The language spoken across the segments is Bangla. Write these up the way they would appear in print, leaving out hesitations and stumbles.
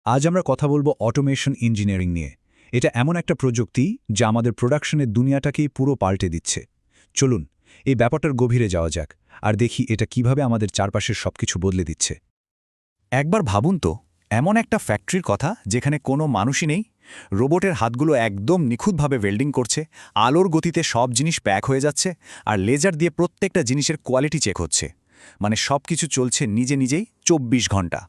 আজ আমরা কথা বলবো অটোমেশন ইঞ্জিনিয়ারিং নিয়ে। এটা এমন একটা প্রযুক্তি যা আমাদের প্রোডাকশনের দুনিয়াটাকেই পুরো পাল্টে দিচ্ছে। চলুন এই ব্যাপারটার গভীরে যাওয়া যাক আর দেখি এটা কিভাবে আমাদের চারপাশের সবকিছু বদলে দিচ্ছে। একবার ভাবুন তো, এমন একটা ফ্যাক্টরির কথা যেখানে কোনো মানুষই নেই। রোবটের হাতগুলো একদম নিখুঁতভাবে ওয়েল্ডিং করছে, আলোর গতিতে সব জিনিস প্যাক হয়ে যাচ্ছে, আর লেজার দিয়ে প্রত্যেকটা জিনিসের কোয়ালিটি চেক হচ্ছে। মানে সব কিছু চলছে নিজে নিজেই ২৪ ঘন্টা।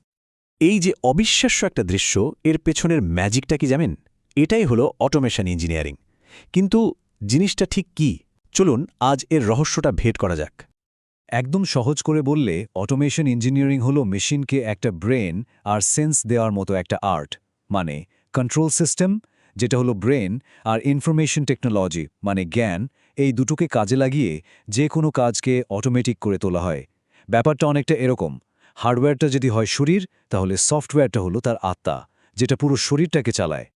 এই যে অবিশ্বাস্য একটা দৃশ্য, এর পেছনের ম্যাজিকটা কি জানেন? এটাই হলো অটোমেশন ইঞ্জিনিয়ারিং। কিন্তু জিনিসটা ঠিক কি? চলুন আজ এর রহস্যটা ভেদ করা যাক। একদম সহজ করে বললে অটোমেশন ইঞ্জিনিয়ারিং হলো মেশিনকে একটা ব্রেন আর সেন্স দেওয়ার মতো একটা আর্ট। মানে কন্ট্রোল সিস্টেম, যেটা হলো ব্রেন, আর ইনফরমেশন টেকনোলজি মানে জ্ঞান, এই দুটোকে কাজে লাগিয়ে যে কোনো কাজকে অটোমেটিক করে তোলা হয়। ব্যাপারটা অনেকটা এরকম, হার্ডওয়্যারটা যদি হয় শরীর, তাহলে সফটওয়্যারটা হলো তার আত্মা, যেটা পুরো শরীরটাকে চালায়।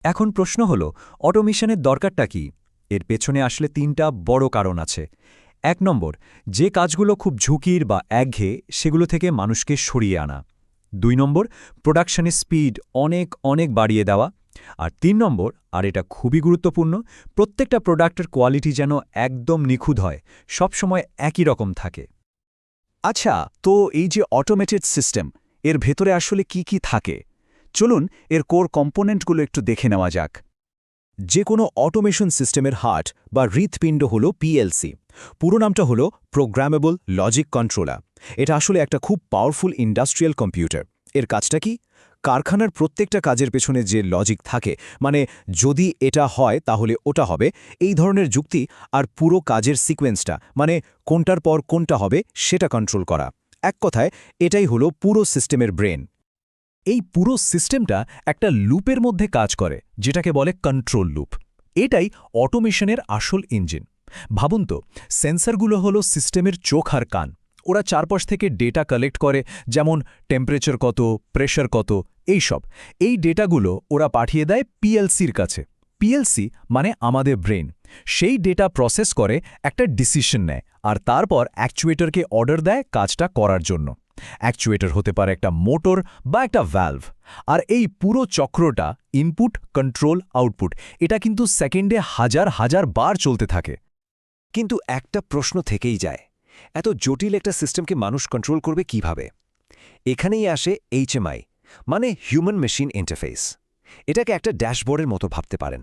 এখন প্রশ্ন হলো, অটোমেশনের দরকারটা কি? এর পেছনে আসলে ৩টা বড় কারণ আছে। ১ নম্বর, যে কাজগুলো খুব ঝুঁকির বা একঘেয়ে সেগুলো থেকে মানুষকে সরিয়ে আনা। ২ নম্বর, প্রোডাকশনের স্পিড অনেক অনেক বাড়িয়ে দেওয়া। আর ৩ নম্বর, আর এটা খুবই গুরুত্বপূর্ণ, প্রত্যেকটা প্রোডাক্টের কোয়ালিটি যেন একদম নিখুঁত হয়, সবসময় একই রকম থাকে। আচ্ছা, তো এই যে অটোমেটেড সিস্টেম, এর ভেতরে আসলে কি কি থাকে? চলুন এর কোর কম্পোনেন্টগুলো একটু দেখে নেওয়া যাক। যে কোনো অটোমেশন সিস্টেমের হার্ট বা হৃৎপিণ্ড হল পিএলসি। পুরো নামটা হলো প্রোগ্রামেবল লজিক কন্ট্রোলার। এটা আসলে একটা খুব পাওয়ারফুল ইন্ডাস্ট্রিয়াল কম্পিউটার। এর কাজটা কি? কারখানার প্রত্যেকটা কাজের পেছনে যে লজিক থাকে, মানে যদি এটা হয় তাহলে ওটা হবে, এই ধরনের যুক্তি, আর পুরো কাজের সিকোয়েন্সটা, মানে কোনটার পর কোনটা হবে সেটা কন্ট্রোল করা। এক কথায় এটাই হলো পুরো সিস্টেমের ব্রেন। এই পুরো সিস্টেমটা একটা লুপের মধ্যে কাজ করে, যেটাকে বলে কন্ট্রোল লুপ। এটাই অটোমেশনের আসল ইঞ্জিন। ভাবুন তো, সেন্সরগুলো হলো সিস্টেমের চোখ আর কান। ওরা চারপাশ থেকে ডেটা কালেক্ট করে, যেমন টেম্পারেচার কত, প্রেশার কত, এইসব। এই ডেটাগুলো ওরা পাঠিয়ে দেয় পিএলসির কাছে। পিএলসি মানে আমাদের ব্রেন। সেই ডেটা প্রসেস করে একটা ডিসিশন নেয়, আর তারপর অ্যাকচুয়েটরকে অর্ডার দেয় কাজটা করার জন্য। অ্যাকচুয়েটর হতে পারে একটা মোটর বা একটা ভ্যালভ। আর এই পুরো চক্রটা ইনপুট, কন্ট্রোল, আউটপুট, এটা কিন্তু সেকেন্ডে হাজার হাজার বার চলতে থাকে। কিন্তু একটা প্রশ্ন থেকেই যায়, এত জটিল একটা সিস্টেমকে মানুষ কন্ট্রোল করবে কিভাবে? এখানেই আসে এইচএমআই, মানে হিউম্যান মেশিন ইন্টারফেস। এটাকে একটা ড্যাশবোর্ডের মতো ভাবতে পারেন।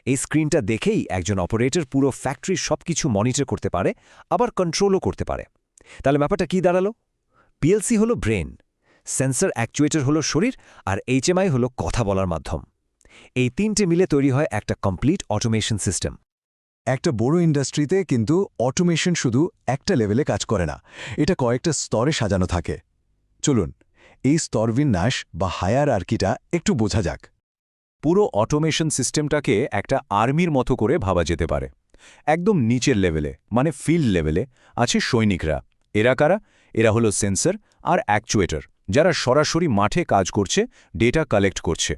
এই স্ক্রিনটা দেখেই একজন অপারেটর পুরো ফ্যাক্টরির সবকিছু মনিটর করতে পারে, আবার কন্ট্রোলও করতে পারে। তাহলে ব্যাপারটা কি দাঁড়ালো? পিএলসি হলো ব্রেন, সেন্সর অ্যাকচুয়েটর হলো শরীর, আর এইচএমআই হলো কথা বলার মাধ্যম। এই ৩টে মিলে তৈরি হয় একটা কমপ্লিট অটোমেশন সিস্টেম। একটা বড় ইন্ডাস্ট্রিতে কিন্তু অটোমেশন শুধু একটা লেভেলে কাজ করে না, এটা কয়েকটা স্তরে সাজানো থাকে। চলুন এই স্তরবিন্যাস বা হায়ারআর্কিটা একটু বোঝা যাক। পুরো অটোমেশন সিস্টেমটাকে একটা আর্মির মতো করে ভাবা যেতে পারে। একদম নিচের লেভেলে, মানে ফিল্ড লেভেলে, আছে সৈনিকরা। এরা কারা? এরা হলো সেন্সর আর অ্যাকচুয়েটর, যারা সরাসরি মাঠে কাজ করছে, ডেটা কালেক্ট করছে।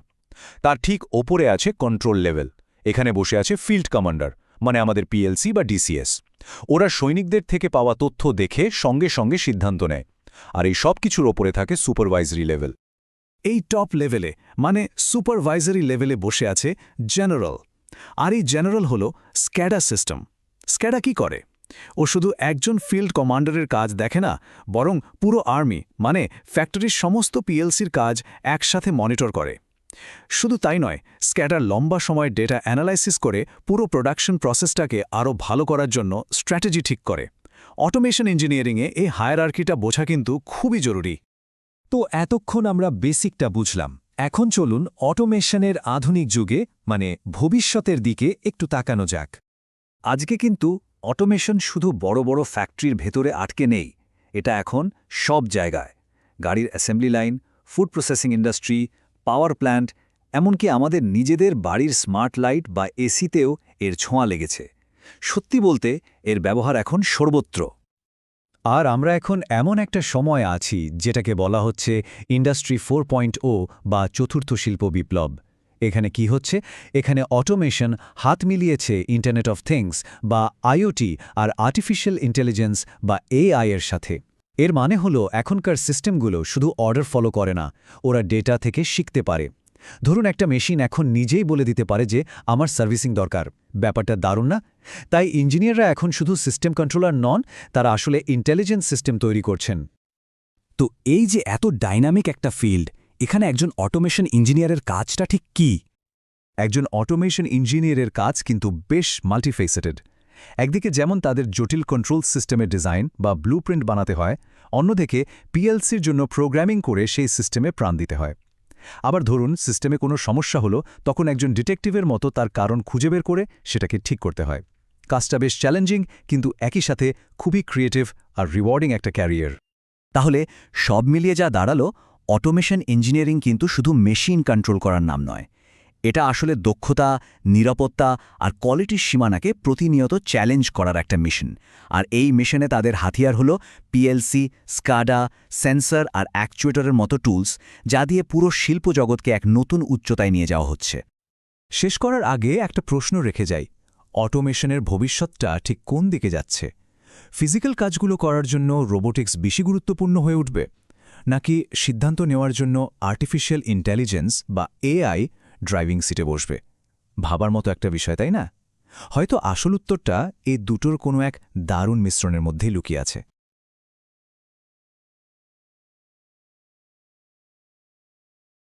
তার ঠিক ওপরে আছে কন্ট্রোল লেভেল। এখানে বসে আছে ফিল্ড কমান্ডার, মানে আমাদের পিএলসি বা ডিসিএস। ওরা সৈনিকদের থেকে পাওয়া তথ্য দেখে সঙ্গে সঙ্গে সিদ্ধান্ত নেয়। আর এই সব কিছুর ওপরে থাকে সুপারভাইজারি লেভেল। এই টপ লেভেলে, মানে সুপারভাইজারি লেভেলে বসে আছে জেনারেল। আর এই জেনারেল হলো স্ক্যাডা সিস্টেম। স্ক্যাডা কি করে? ও শুধু একজন ফিল্ড কমান্ডারের কাজ দেখে না, বরং পুরো আর্মি, মানে ফ্যাক্টরির সমস্ত পিএলসির কাজ একসাথে মনিটর করে। শুধু তাই নয়, স্ক্যাডার লম্বা সময় ডেটা অ্যানালাইসিস করে পুরো প্রোডাকশন প্রসেসটাকে আরও ভালো করার জন্য স্ট্র্যাটেজি ঠিক করে। অটোমেশন ইঞ্জিনিয়ারিংয়ে এই হায়ারআর্কিটা বোঝা কিন্তু খুবই জরুরি। তো এতক্ষণ আমরা বেসিকটা বুঝলাম। এখন চলুন অটোমেশনের আধুনিক যুগে, মানে ভবিষ্যতের দিকে একটু তাকানো যাক। আজকে কিন্তু অটোমেশন শুধু বড় বড় ফ্যাক্টরির ভেতরে আটকে নেই। এটা এখন সব জায়গায়। গাড়ির assembly line, food processing industry, power plant, এমনকি আমাদের নিজেদের বাড়ির স্মার্ট লাইট বা এসিতেও এর ছোঁয়া লেগেছে। সত্যি বলতে এর ব্যবহার এখন সর্বত্র। আর আমরা এখন এমন একটা সময় আছি যেটাকে বলা হচ্ছে ইন্ডাস্ট্রি 4.0 বা চতুর্থ শিল্প বিপ্লব। এখানে কি হচ্ছে? এখানে অটোমেশন হাত মিলিয়েছে ইন্টারনেট অফ থিংস বা আইওটি আর আর্টিফিশিয়াল ইন্টেলিজেন্স বা এআই এর সাথে। এর মানে হলো এখনকার সিস্টেমগুলো শুধু অর্ডার ফলো করে না, ওরা ডেটা থেকে শিখতে পারে। ধরুন একটা মেশিন এখন নিজেই বলে দিতে পারে যে আমার সার্ভিসিং দরকার। ব্যাপারটা দারুণ না? তাই ইঞ্জিনিয়াররা এখন শুধু সিস্টেম কন্ট্রোলার নন, তারা আসলে ইন্টেলিজেন্স সিস্টেম তৈরি করছেন। তো এই যে এত ডাইনামিক একটা ফিল্ড, এখানে একজন অটোমেশন ইঞ্জিনিয়ারের কাজটা ঠিক কী? একজন অটোমেশন ইঞ্জিনিয়ারের কাজ কিন্তু বেশ মাল্টিফেসেটেড। একদিকে যেমন তাদের জটিল কন্ট্রোল সিস্টেমের ডিজাইন বা ব্লুপ্রিন্ট বানাতে হয়, অন্যদিকে পিএলসির জন্য প্রোগ্রামিং করে সেই সিস্টেমে প্রাণ দিতে হয়। আবার ধরুন সিস্টেমে কোনো সমস্যা হলো, তখন একজন ডিটেকটিভের মতো তার কারণ খুঁজে বের করে সেটাকে ঠিক করতে হয়। কাজটা বেশ চ্যালেঞ্জিং, কিন্তু একই সাথে খুবই ক্রিয়েটিভ আর রিওয়ার্ডিং একটা ক্যারিয়ার। তাহলে সব মিলিয়ে যা দাঁড়ালো, অটোমেশন ইঞ্জিনিয়ারিং কিন্তু শুধু মেশিন কন্ট্রোল করার নাম নয়। এটা আসলে দক্ষতা, নিরাপত্তা আর কোয়ালিটির সীমানাকে প্রতিনিয়ত চ্যালেঞ্জ করার একটা মিশন। আর এই মিশনে তাদের হাতিয়ার হলো পিএলসি, স্কাডা, সেন্সর আর অ্যাকচুয়েটরের মতো টুলস, যা দিয়ে পুরো শিল্প জগৎকে এক নতুন উচ্চতায় নিয়ে যাওয়া হচ্ছে। শেষ করার আগে একটা প্রশ্ন রেখে যাই, অটোমেশনের ভবিষ্যৎটা ঠিক কোন দিকে যাচ্ছে? ফিজিক্যাল কাজগুলো করার জন্য রোবোটিক্স বেশি গুরুত্বপূর্ণ হয়ে উঠবে, নাকি সিদ্ধান্ত নেওয়ার জন্য আর্টিফিশিয়াল ইন্টেলিজেন্স বা এআই ড্রাইভিং সিটে বসবে? ভাবার মতো একটা বিষয়, তাই না? হয়তো আসল উত্তরটা এই দুটোর কোনো এক দারুণ মিশ্রণের মধ্যেই লুকিয়ে আছে।